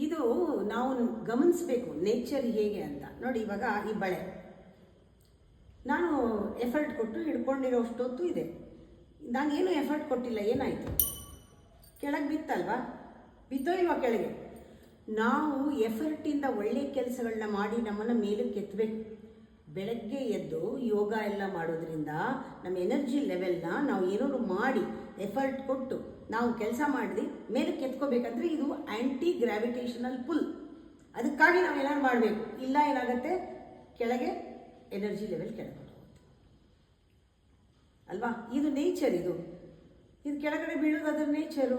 ಇದು ನಾವು ಗಮನಿಸಬೇಕು ನೇಚರ್ ಹೇಗೆ ಅಂತ. ನೋಡಿ, ಇವಾಗ ಈ ಬಳೆ ನಾನು ಎಫರ್ಟ್ ಕೊಟ್ಟು ಹಿಡ್ಕೊಂಡಿರೋ ಅಷ್ಟೊತ್ತು ಇದೆ, ನಾನೇನು ಎಫರ್ಟ್ ಕೊಟ್ಟಿಲ್ಲ, ಏನಾಯಿತು? ಕೆಳಗೆ ಬಿತ್ತಲ್ವಾ? ಬಿತ್ತೋ ಇಲ್ವಾ ಕೆಳಗೆ? ನಾವು ಎಫರ್ಟಿಂದ ಒಳ್ಳೆಯ ಕೆಲಸಗಳನ್ನ ಮಾಡಿ ನಮ್ಮನ್ನು ಮೇಲಕ್ಕೆ ಎತ್ತಬೇಕು. ಬೆಳಗ್ಗೆ ಎದ್ದು ಯೋಗ ಎಲ್ಲ ಮಾಡೋದ್ರಿಂದ ನಮ್ಮ ಎನರ್ಜಿ ಲೆವೆಲ್ನ ನಾವು ಏನಾದ್ರು ಮಾಡಿ ಎಫರ್ಟ್ ಕೊಟ್ಟು ನಾವು ಕೆಲಸ ಮಾಡಿ ಮೇಲಕ್ಕೆ ಎತ್ಕೋಬೇಕಂದ್ರೆ ಇದು ಆ್ಯಂಟಿ ಗ್ರಾವಿಟೇಷನಲ್ ಪುಲ್. ಅದಕ್ಕಾಗಿ ನಾವು ಏನಾದ್ರು ಮಾಡಬೇಕು, ಇಲ್ಲ ಏನಾಗುತ್ತೆ, ಕೆಳಗೆ ಎನರ್ಜಿ ಲೆವೆಲ್ ಕೆಳಗೆ ಹೋಗುತ್ತೆ ಅಲ್ವಾ? ಇದು ನೇಚರ್, ಇದು ಕೆಳಗಡೆ ಬೀಳೋದು ಅದರ ನೇಚರು.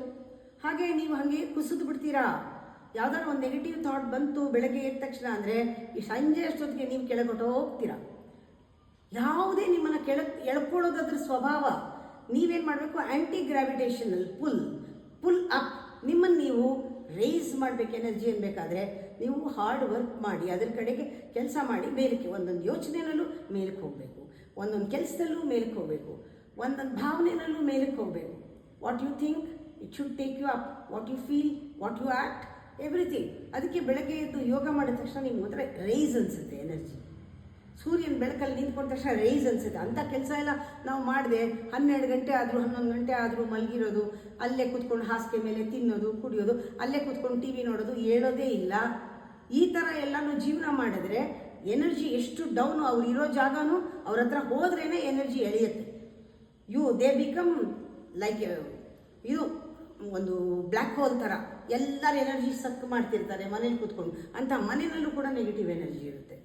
ಹಾಗೆ ನೀವು ಹಾಗೆ ಕುಸಿದು ಬಿಡ್ತೀರಾ. ಯಾವ್ದಾದ್ರು ಒಂದು ನೆಗೆಟಿವ್ ಥಾಟ್ ಬಂತು ಬೆಳಗ್ಗೆ ಎದ್ದ ತಕ್ಷಣ ಅಂದರೆ ಈ ಸಂಜೆ ಅಷ್ಟೊತ್ತಿಗೆ ನೀವು ಕೆಳಗೊಟ್ಟು ಹೋಗ್ತೀರಾ. ಯಾವುದೇ ನಿಮ್ಮನ್ನು ಎಳ್ಕೊಳ್ಳೋದು ಅದ್ರ ಸ್ವಭಾವ. ನೀವೇನು ಮಾಡಬೇಕು, ಆ್ಯಂಟಿ ಗ್ರಾವಿಟೇಷನಲ್ ಪುಲ್ ಅಪ್. ನಿಮ್ಮನ್ನು ನೀವು ರೇಸ್ ಮಾಡಬೇಕು. ಎನರ್ಜಿ ಅನ್ಬೇಕಾದ್ರೆ ನೀವು ಹಾರ್ಡ್ ವರ್ಕ್ ಮಾಡಿ ಅದ್ರ ಕಡೆಗೆ ಕೆಲಸ ಮಾಡಿ ಮೇಲಕ್ಕೆ, ಒಂದೊಂದು ಯೋಚನೆಯಲ್ಲೂ ಮೇಲಕ್ಕೆ ಹೋಗಬೇಕು, ಒಂದೊಂದು ಕೆಲಸದಲ್ಲೂ ಮೇಲಕ್ಕೆ ಹೋಗಬೇಕು, ಒಂದೊಂದು ಭಾವನೆಯಲ್ಲೂ ಮೇಲಕ್ಕೆ ಹೋಗಬೇಕು. What you think it should take you up, what you feel, what you act, everything. ಅದಕ್ಕೆ ಬೆಳಗ್ಗೆ ಎದ್ದು ಯೋಗ ಮಾಡಿದ ತಕ್ಷಣ ನಿಮ್ಗೆ ಒಂಥರ ರೈಸ್ ಅನಿಸುತ್ತೆ ಎನರ್ಜಿ. ಸೂರ್ಯನ ಬೆಳಕಲ್ಲಿ ನಿಂತ್ಕೊಂಡ ತಕ್ಷಣ ರೈಸ್ ಅನಿಸುತ್ತೆ. ಅಂಥ ಕೆಲಸ ಎಲ್ಲ ನಾವು ಮಾಡಿದೆ 12 ಗಂಟೆ ಆದರೂ 11 ಗಂಟೆ ಆದರೂ ಮಲಗಿರೋದು, ಅಲ್ಲೇ ಕೂತ್ಕೊಂಡು ಹಾಸಿಗೆ ಮೇಲೆ ತಿನ್ನೋದು, ಕುಡಿಯೋದು, ಅಲ್ಲೇ ಕೂತ್ಕೊಂಡು ಟಿ ವಿ ನೋಡೋದು, ಹೇಳೋದೇ ಇಲ್ಲ. ಈ ಥರ ಎಲ್ಲನೂ ಜೀವನ ಮಾಡಿದ್ರೆ ಎನರ್ಜಿ ಎಷ್ಟು ಡೌನು. ಅವ್ರು ಇರೋ ಜಾಗನೂ ಅವ್ರ ಹತ್ರ ಹೋದ್ರೇ ಎನರ್ಜಿ ಎಳೆಯುತ್ತೆ. ದೇ ಬಿಕಮ್ ಲೈಕ್ ಇದು ಒಂದು ಬ್ಲ್ಯಾಕ್ ಹೋಲ್ ಥರ ಎಲ್ಲರ ಎನರ್ಜಿ ಸಕ್ ಮಾಡ್ತಿರ್ತಾರೆ ಮನೇಲಿ ಕೂತ್ಕೊಂಡು. ಅಂಥ ಮನೆಯಲ್ಲೂ ಕೂಡ ನೆಗೆಟಿವ್ ಎನರ್ಜಿ ಇರುತ್ತೆ.